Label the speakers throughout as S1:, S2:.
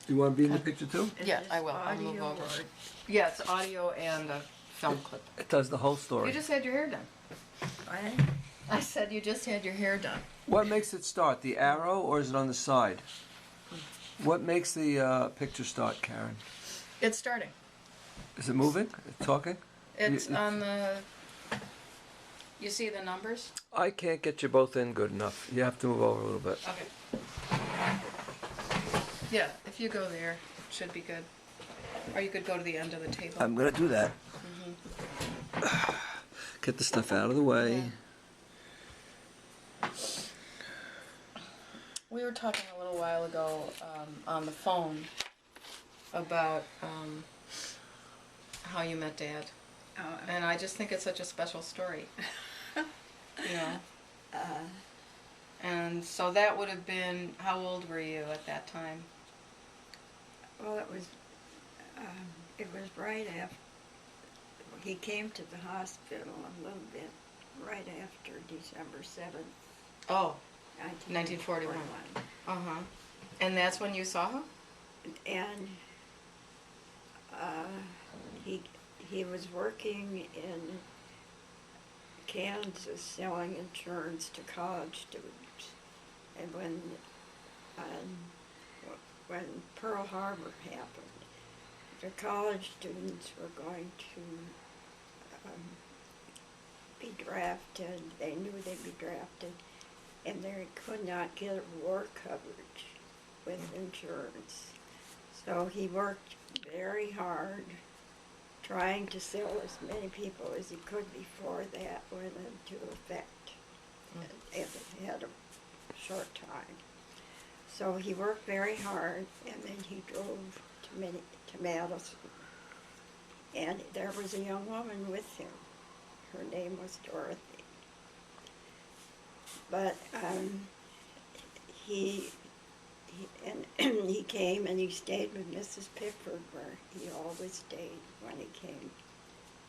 S1: You want to be in the picture too?
S2: Yeah, I will. I'll move over. Yeah, it's audio and a film clip.
S1: It tells the whole story.
S2: You just had your hair done. I said you just had your hair done.
S1: What makes it start? The arrow, or is it on the side? What makes the picture start, Karen?
S2: It's starting.
S1: Is it moving? It's talking?
S2: It's on the... You see the numbers?
S1: I can't get you both in good enough. You have to move over a little bit.
S2: Okay. Yeah, if you go there, should be good. Or you could go to the end of the table.
S1: I'm going to do that. Get the stuff out of the way.
S2: Yeah. We were talking a little while ago on the phone about how you met Dad. And I just think it's such a special story. You know? And so that would have been, how old were you at that time?
S3: Well, it was right after, he came to the hospital a little bit right after December 7th,
S2: Oh,
S3: 1941.
S2: 1941. And that's when you saw him?
S3: And he was working in Kansas selling insurance to college students. And when Pearl Harbor happened, the college students were going to be drafted. They knew they'd be drafted, and they could not get war coverage with insurance. So he worked very hard trying to sell as many people as he could before that went into effect. It had a short time. So he worked very hard, and then he drove to Madison. And there was a young woman with him. Her name was Dorothy. But he came and he stayed with Mrs. Pickford, where he always stayed when he came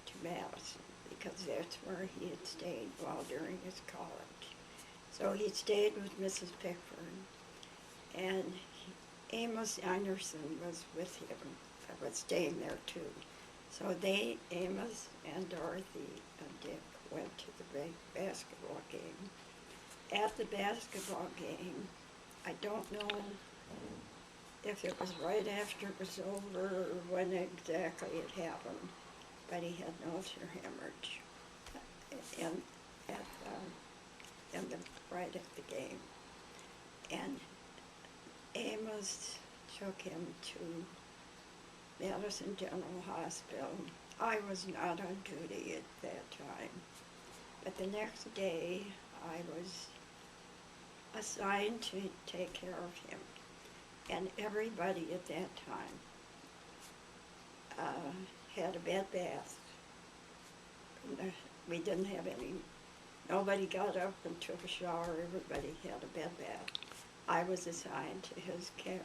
S3: to Madison, because that's where he had stayed while during his college. So he stayed with Mrs. Pickford, and Amos Anderson was with him, was staying there too. So Amos and Dorothy and Dick went to the big basketball game. At the basketball game, I don't know if it was right after it was over or when exactly it happened, but he had an ulcer hemorrhage right at the game. And Amos took him to Madison General Hospital. I was not on duty at that time, but the next day I was assigned to take care of him. And everybody at that time had a bed bath. We didn't have any, nobody got up and took a shower, everybody had a bed bath. I was assigned to his care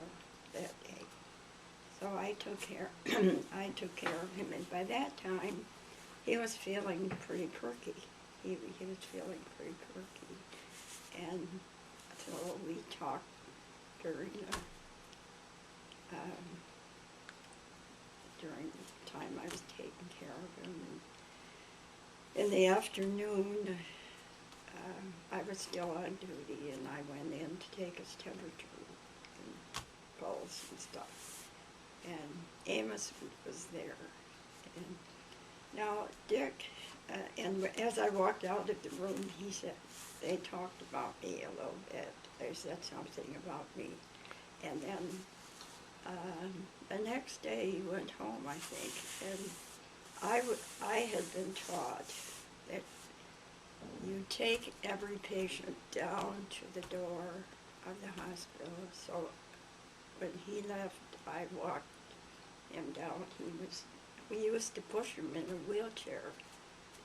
S3: that day. So I took care of him, and by that time he was feeling pretty perky. He was feeling pretty perky. And so we talked during the time I was taking care of him. And in the afternoon, I was still on duty, and I went in to take his temperature and pulse and stuff. And Amos was there. And now Dick, and as I walked out of the room, he said, they talked about me a little bit. They said something about me. And then the next day he went home, I think, and I had been taught that you take every patient down to the door of the hospital. So when he left, I walked him down. We used to push him in a wheelchair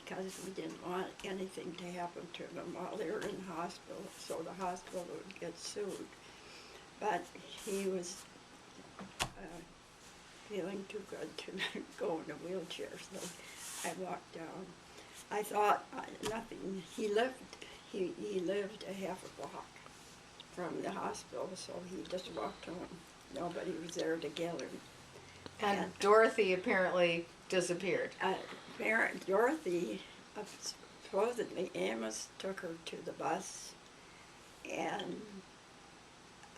S3: because we didn't want anything to happen to them while they were in the hospital, so the hospital would get sued. But he was feeling too good to go in a wheelchair, so I walked down. I thought nothing. He lived a half a block from the hospital, so he just walked home. nobody was there together.
S2: And Dorothy apparently disappeared.
S3: Dorothy, supposedly Amos took her to the bus, and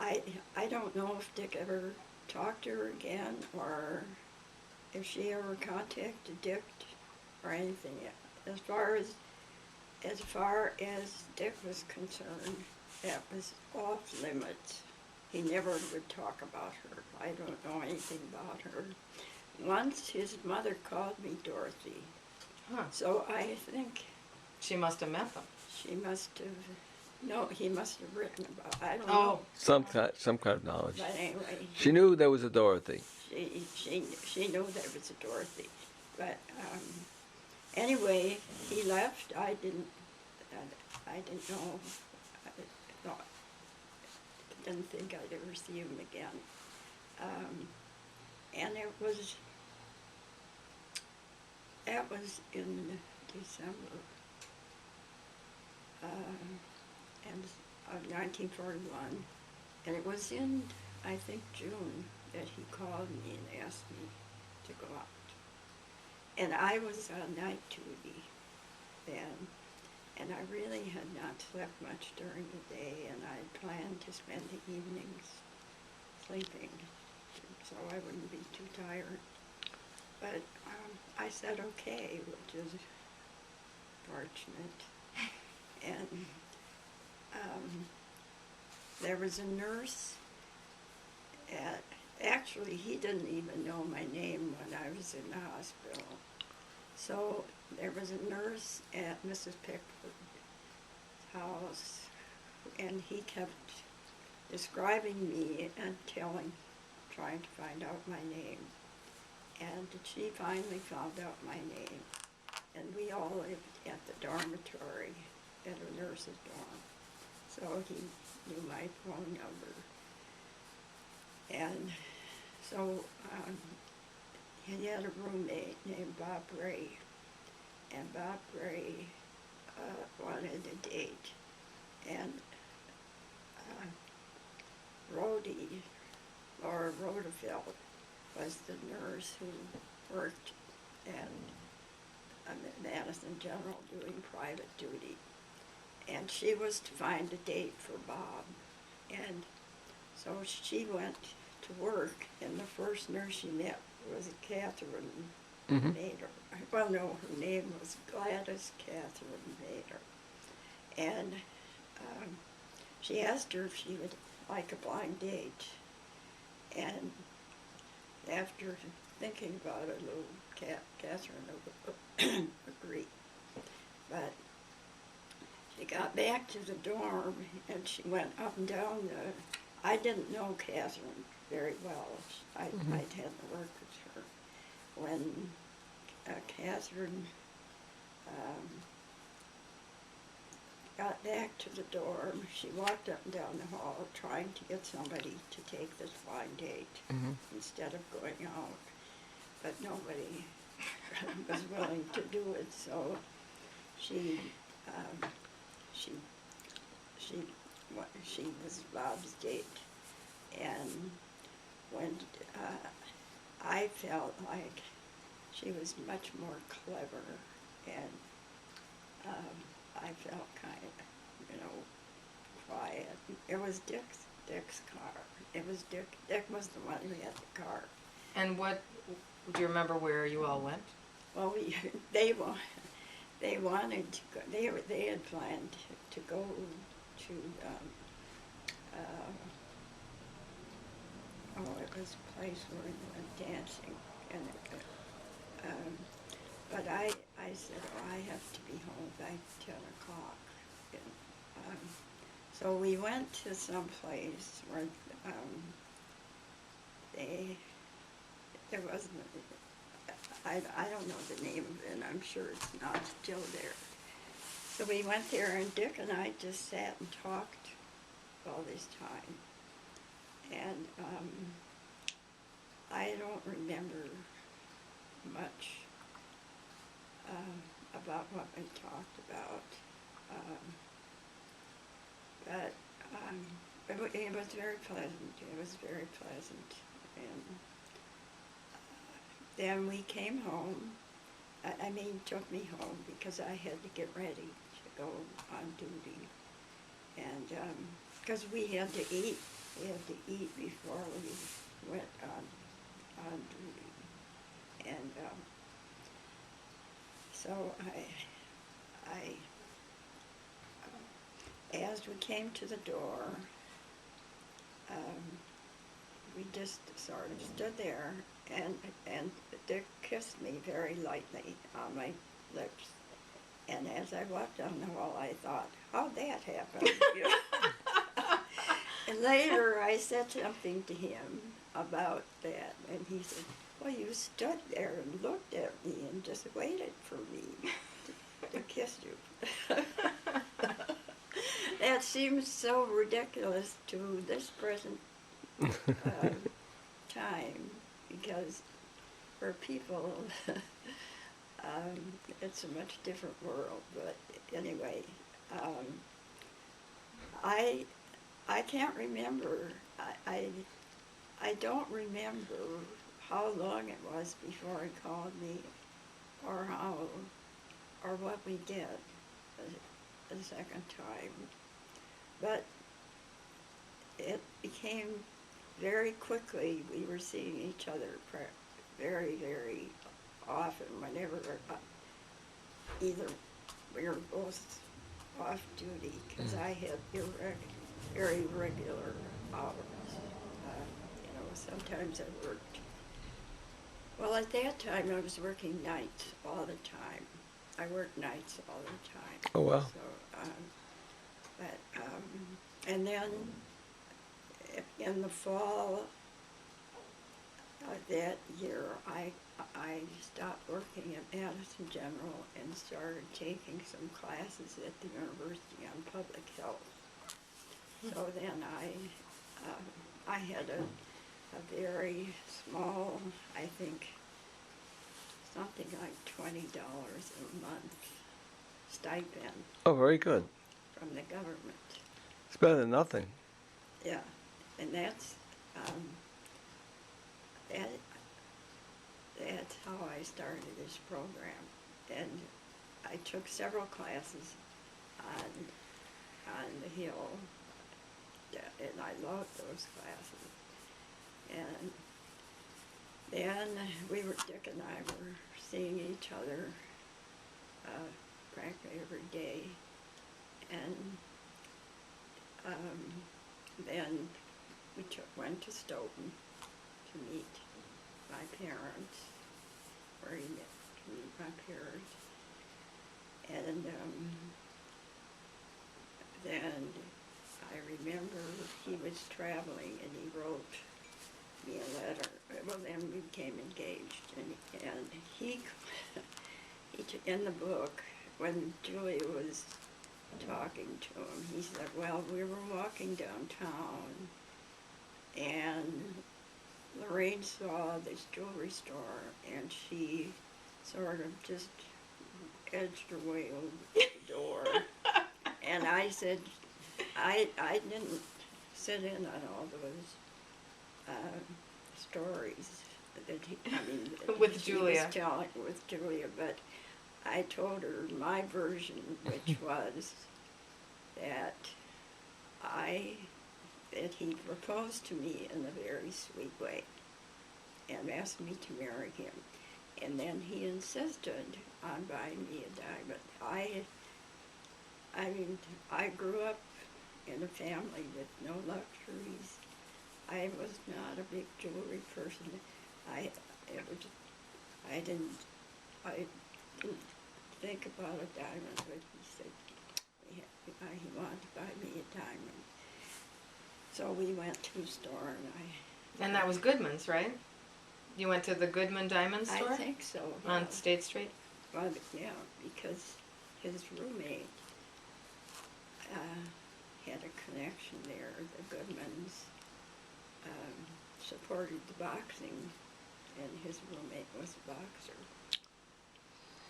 S3: I don't know if Dick ever talked to her again, or if she ever contacted Dick or anything. As far as Dick was concerned, that was off limits. He never would talk about her. I don't know anything about her. Once his mother called me Dorothy,
S2: Huh.
S3: so I think
S2: She must have met them.
S3: she must have, no, he must have written about, I don't
S2: Oh.
S3: know.
S1: Some kind of knowledge.
S3: But anyway,
S1: She knew there was a Dorothy.
S3: she knew there was a Dorothy. But anyway, he left. I didn't know. I thought, didn't think I'd ever see him again. And that was in December and of 1941, and it was in, I think, June that he called me and asked me to go out. And I was on night duty then, and I really had not slept much during the day, and I planned to spend the evenings sleeping, so I wouldn't be too tired. But I said okay, which is fortunate. And there was a nurse actually, he didn't even know my name when I was in the hospital. So there was a nurse at Mrs. Pickford's house, and he kept describing me and trying to find out my name. And she finally found out my name. And we all lived at the dormitory, at a nurse's dorm. So he knew my phone number. And so he had a roommate named Bob Ray. And Bob Ray wanted a date. And Rhodey, Laura Rodefeld, was the nurse who worked at Madison General doing private duty. And she was to find a date for Bob. And so she went to work, and the first nurse she met was Catherine Mater. Well, no, her name was Gladys Catherine Mater. And she asked her if she would like a blind date. And after thinking about it a little, Catherine agreed. But she got back to the dorm, and she went up and down I didn't know Catherine very well. I'd had to work with her. When Catherine got back to the dorm, she walked up and down the hall trying to get somebody to take this blind date instead of going out. But nobody was willing to do it, so she was Bob's date. And when I felt like she was much more clever, and I felt kind of, quiet. It was Dick's car. It was Dick. Dick was the one who had the car.
S2: And do you remember where you all went?
S3: Well, they wanted to go. They had planned to go to. It was a place where we went dancing, and but I said, I have to be home by 10 o'clock. And, so we went to some place where there wasn't. I don't know the name of it, and I'm sure it's not still there. So we went there, and Dick and I just sat and talked all this time. And I don't remember much about what we talked about. But It was very pleasant. It was very pleasant. And then we came home. I mean, took me home because I had to get ready to go on duty. And because we had to eat. We had to eat before we went on duty. And so as we came to the door, we just sort of stood there, and Dick kissed me very lightly on my lips. And as I walked down the hall, I thought, how'd that happen? You know? And later I said something to him about that, and he said, well, you stood there and looked at me and just waited for me to kiss you. That seems so ridiculous to this present time, because for people, it's a much different world. But anyway, I can't remember. I don't remember how long it was before he called me, or what we did the second time. But it became very quickly, we were seeing each other very, very often, whenever either we were both off duty, because I had very regular hours. You know, sometimes I worked, well, at that time I was working nights all the time. I worked nights all the time.
S1: Oh, wow.
S3: So, and then in the fall that year, I stopped working at Madison General and started taking some classes at the University on Public Health. So then I had a very small, I think, something like $20 a month stipend.
S1: Oh, very good.
S3: From the government.
S1: It's better than nothing.
S3: Yeah, and that's how I started this program. And I took several classes on the Hill, and I loved those classes. And then Dick and I were seeing each other practically every day. And then we went to Stoughton to meet my parents, where he met to meet my parents. And then I remember he was traveling and he wrote me a letter. Well, then we became engaged, and he in the book, when Julia was talking to him, he said, well, we were walking downtown and Lorraine saw this jewelry store and she sort of just edged her way over the door. And I said, I didn't sit in on all those stories that
S2: with
S3: he
S2: Julia.
S3: was telling with Julia, but I told her my version, which was that he proposed to me in a very sweet way and asked me to marry him. And then he insisted on buying me a diamond. I grew up in a family with no luxuries. I was not a big jewelry person. I didn't think about a diamond, but he said he wanted to buy me a diamond. So we went to a store
S2: And that was Goodman's, right? You went to the Goodman Diamond store?
S3: I think so.
S2: On State Street?
S3: Well, yeah, because his roommate had a connection there. The Goodmans supported the boxing, and his roommate was a boxer.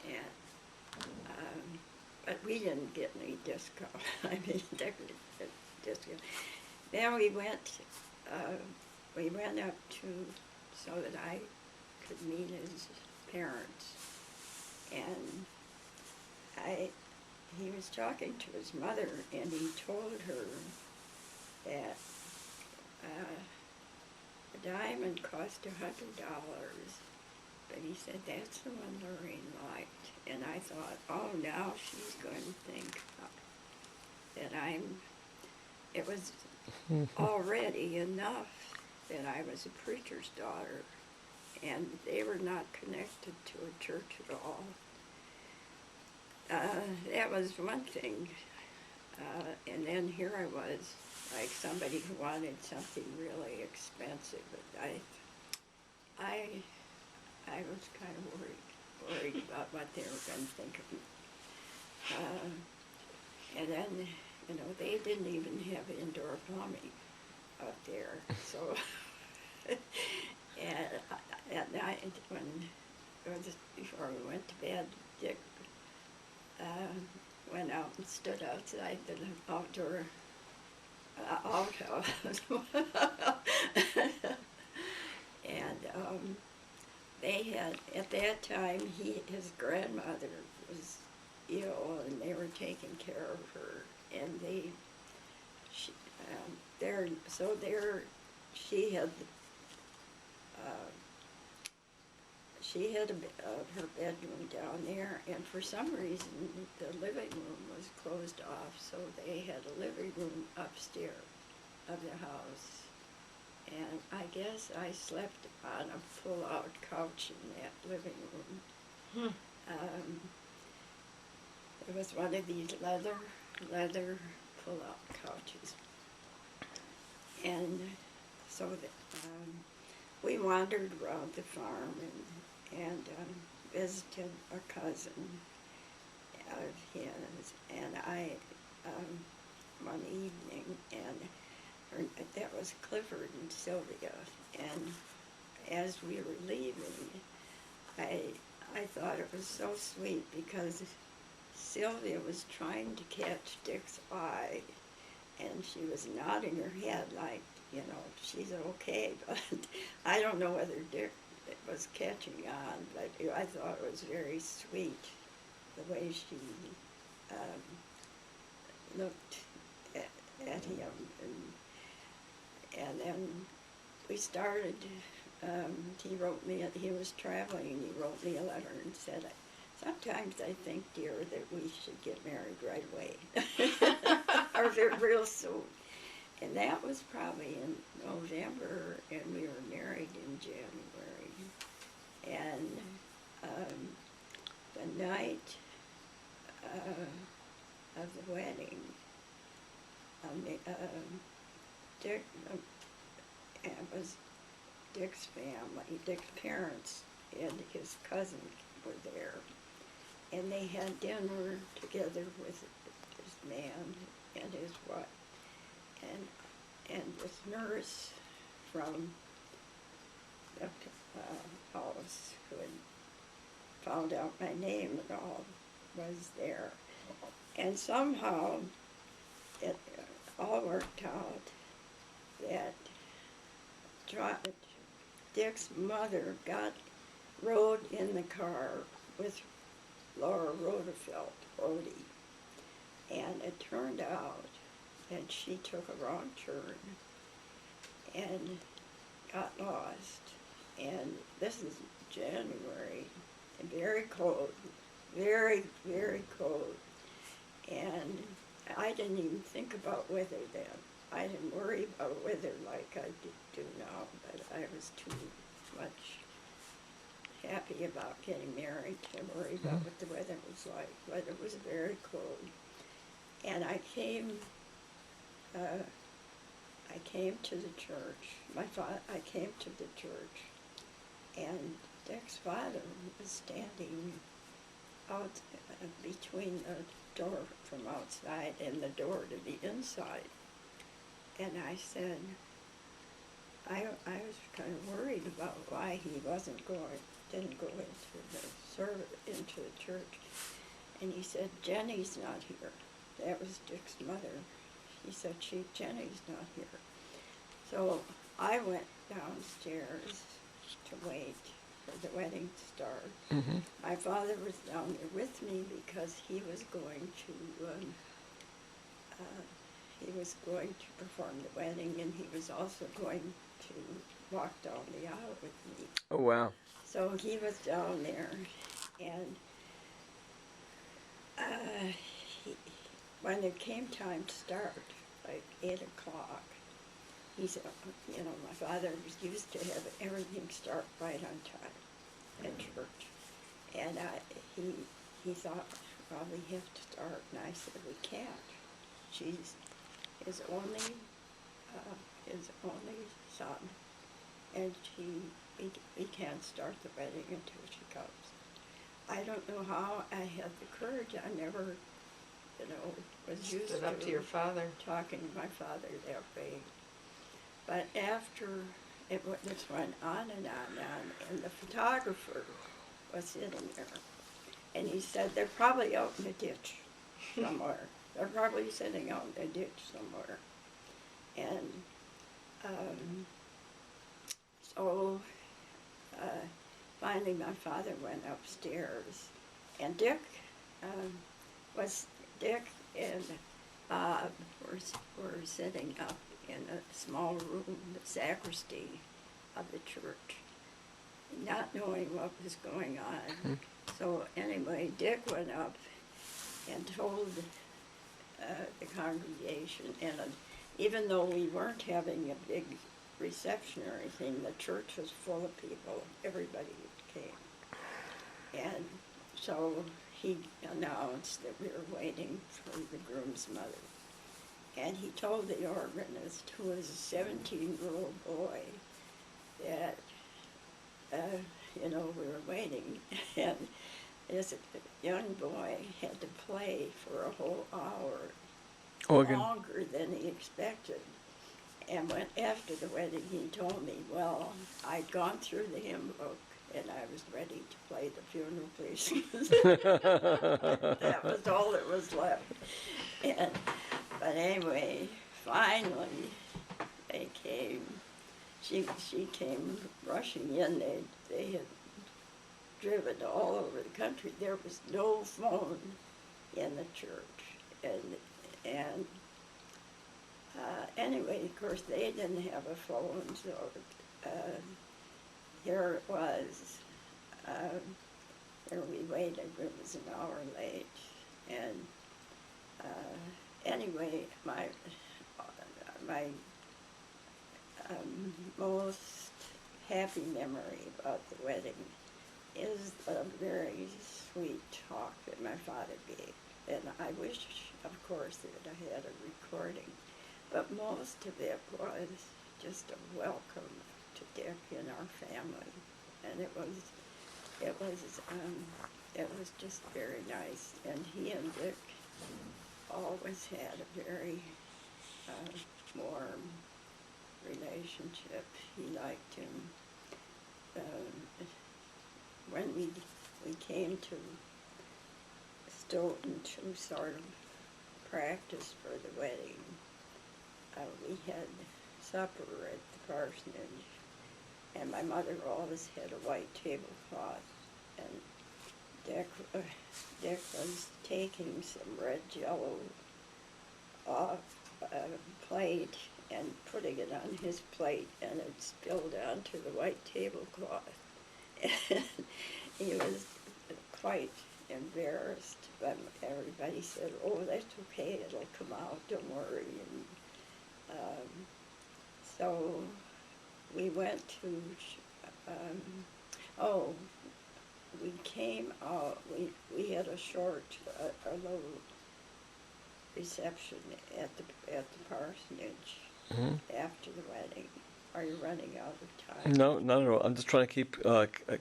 S3: And but we didn't get any discount. I mean, discount. then we went up to, so that I could meet his parents. And he was talking to his mother, and he told her that a diamond cost $100, but he said that's the one Lorraine liked. And I thought, oh, now she's going to think that it was already enough that I was a preacher's daughter, and they were not connected to a church at all. That was one thing. And then here I was, like somebody who wanted something really expensive, but I was kind of worried about what they were going to think of me. And then, you know, they didn't even have indoor plumbing up there, so. And at night, just before we went to bed, Dick went out and stood outside the outdoor outhouse. And they had, at that time, his grandmother was ill, and they were taking care of her, and she had her bedroom down there, and for some reason the living room was closed off, so they had a living room upstairs of the house. And I guess I slept on a pull-out couch in that living room. It was one of these leather pull-out couches. And so we wandered around the farm and visited a cousin of his, and I, one evening, that was Clifford and Sylvia, and as we were leaving, I thought it was so sweet because Sylvia was trying to catch Dick's eye, and she was nodding her head like, you know, she's okay, but I don't know whether Dick was catching on, but I thought it was very sweet, the way she looked at him. And then we started, he was traveling, and he wrote me a letter and said, sometimes I think, dear, that we should get married right away, or real soon. And that was probably in November, and we were married in January. And the night of the wedding, Dick, it was Dick's family, Dick's parents and his cousin were there. And they had dinner together with this man and his wife. And this nurse from the house who had found out my name and all was there. And somehow it all worked out that Dick's mother rode in the car with Laura Rodefeld, Odie. And it turned out that she took a wrong turn and got lost. And this is January, and very cold, very, very cold. And I didn't even think about weather then. I didn't worry about weather like I do now, but I was too much happy about getting married to worry about what the weather was like. But it was very cold. And I came to the church. I came to the church, and Dick's father was standing out between the door from outside and the door to the inside. And I said, I was kind of worried about why he didn't go into the church. And he said, Jenny's not here. That was Dick's mother. he said, Chief Jenny's not here. So I went downstairs to wait for the wedding to start.
S1: Mm-hmm.
S3: My father was down there with me because he was going to perform the wedding, and he was also going to walk down the aisle with me.
S1: Oh, wow.
S3: So he was down there, and when it came time to start, like 8 o'clock, he said, you know, my father was used to have everything start right on time at church. And he thought, well, we have to start. And I said, we can't. She's his only son. And we can't start the wedding until she comes. I don't know how I had the courage. I never, you know, was used
S2: Stood up to your father.
S3: talking to my father that way. But after this went on and on, and the photographer was sitting there, and he said, they're probably out in the ditch somewhere. They're probably sitting out in the ditch somewhere. And so finally my father went upstairs, and Dick and Bob were sitting up in a small room, the sacristy of the church, not knowing what was going on. Mm. So anyway, Dick went up and told the congregation, and even though we weren't having a big reception or anything, the church was full of people, everybody came. And so he announced that we were waiting for the groom's mother. And he told the organist, who was a 17-year-old boy, that, you know, we were waiting. And this young boy had to play for a whole hour,
S1: Organ.
S3: longer than he expected. And when after the wedding, he told me, well, I'd gone through the hymn book, and I was ready to play the funeral pieces. That was all that was left. But anyway, finally, they came. She came rushing in. They had driven all over the country. There was no phone in the church, and anyway, of course, they didn't have a phone, so here it was. There we waited. It was an hour late, and anyway, my most happy memory about the wedding is the very sweet talk that my father gave. And I wish, of course, that I had a recording. But most of it was just a welcome to Dick and our family. And it was just very nice. And he and Dick always had a very warm relationship. He liked him. When we came to Stoughton to sort of practice for the wedding, we had supper at the parsonage, and my mother always had a white tablecloth, and Dick was taking some red jello off a plate and putting it on his plate, and it spilled onto the white tablecloth. And he was quite embarrassed, but everybody said, oh, that's okay, it'll come out, don't worry. And so we went to, we came out, we had a little reception at the parsonage. Mm-hmm. After the wedding. Are you running out of time?
S1: No, not at all. I'm just trying to keep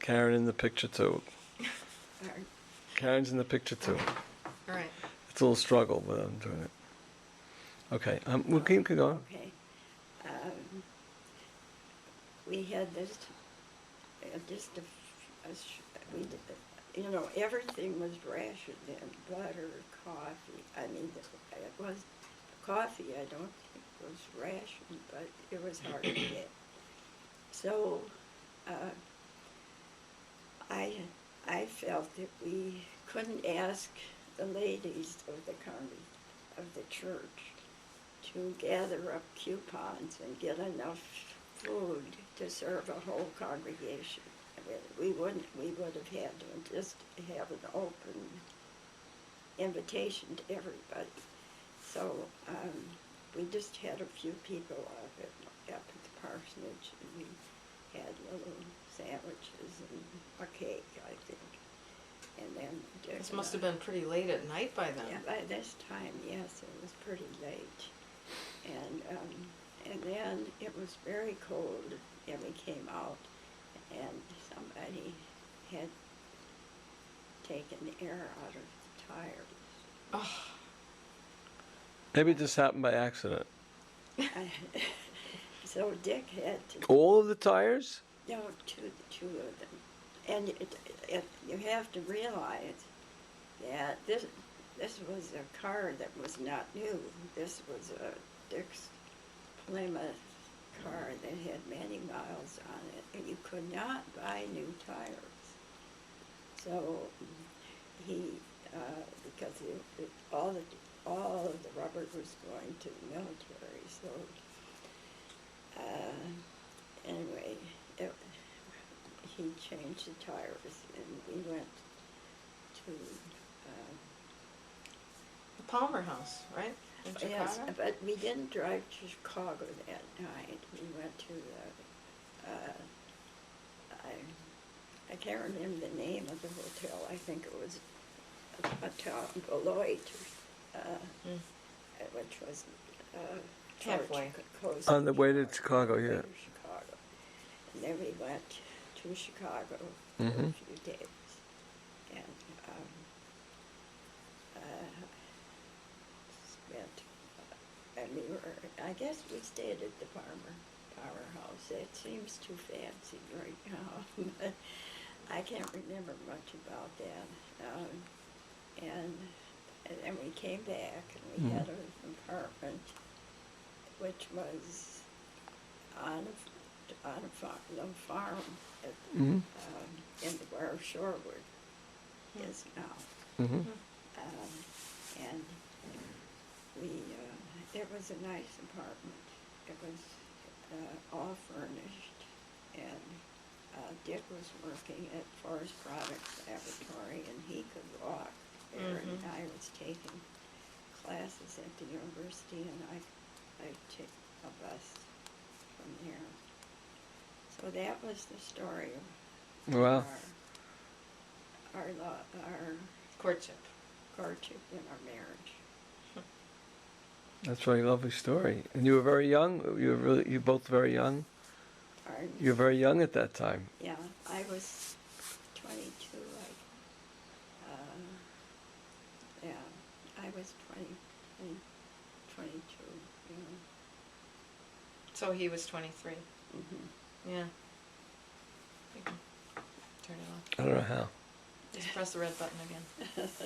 S1: Karen in the picture too. Karen's in the picture too.
S2: All right.
S1: It's a little struggle, but I'm doing it. Okay, we'll keep going.
S3: Okay. We had this, you know, everything was rationed in, butter, coffee. I mean, it was coffee, I don't think it was rationed, but it was hard to get. So I felt that we couldn't ask the ladies of the church to gather up coupons and get enough food to serve a whole congregation. We would have had to just have an open invitation to everybody. So we just had a few people up at the parsonage, and we had little sandwiches and a cake, I think. And then
S2: This must have been pretty late at night by then.
S3: yeah, by this time, yes, it was pretty late. And then it was very cold, and we came out, and somebody had taken the air out of the tires.
S2: Oh,
S1: Maybe it just happened by accident.
S3: So Dick had to,
S1: All of the tires?
S3: no, two of them. And you have to realize that this was a car that was not new. This was a Dick's Plymouth car that had many miles on it, and you could not buy new tires. So he, because all of the rubber was going to the military, so anyway, he changed the tires, and we went to
S2: the Palmer House, right? In Chicago?
S3: yes, but we didn't drive to Chicago that night. We went to I can't remember the name of the hotel. I think it was a town, Beloit, which was
S2: Halfway.
S3: coast
S1: On the
S3: of
S1: way to Chicago,
S3: way
S1: yeah.
S3: to Chicago. And then we went to Chicago for
S1: Mhm.
S3: a few days. And spent, and we were, I guess we stayed at the Powerhouse. It seems too fancy right now, but I can't remember much about that. And then we came back, and we had an apartment, which was on a little farm at,
S1: Mhm.
S3: in where Shorewood is now.
S1: Mhm.
S3: And we, it was a nice apartment. It was all furnished, and Dick was working at Forest Products Laboratory, and he could walk there, and I was taking classes at the university, and I took a bus from there. So that was the story of
S1: Wow.
S3: our
S2: Courtship.
S3: courtship and our marriage.
S1: That's a really lovely story. And you were very young? You both very young? You were very young at that time.
S3: Yeah, I was 22. Yeah, I was 22. You know.
S2: So he was 23.
S3: Mm-hmm.
S2: Yeah. You can turn it off.
S1: I don't know how.
S2: Just press the red button again.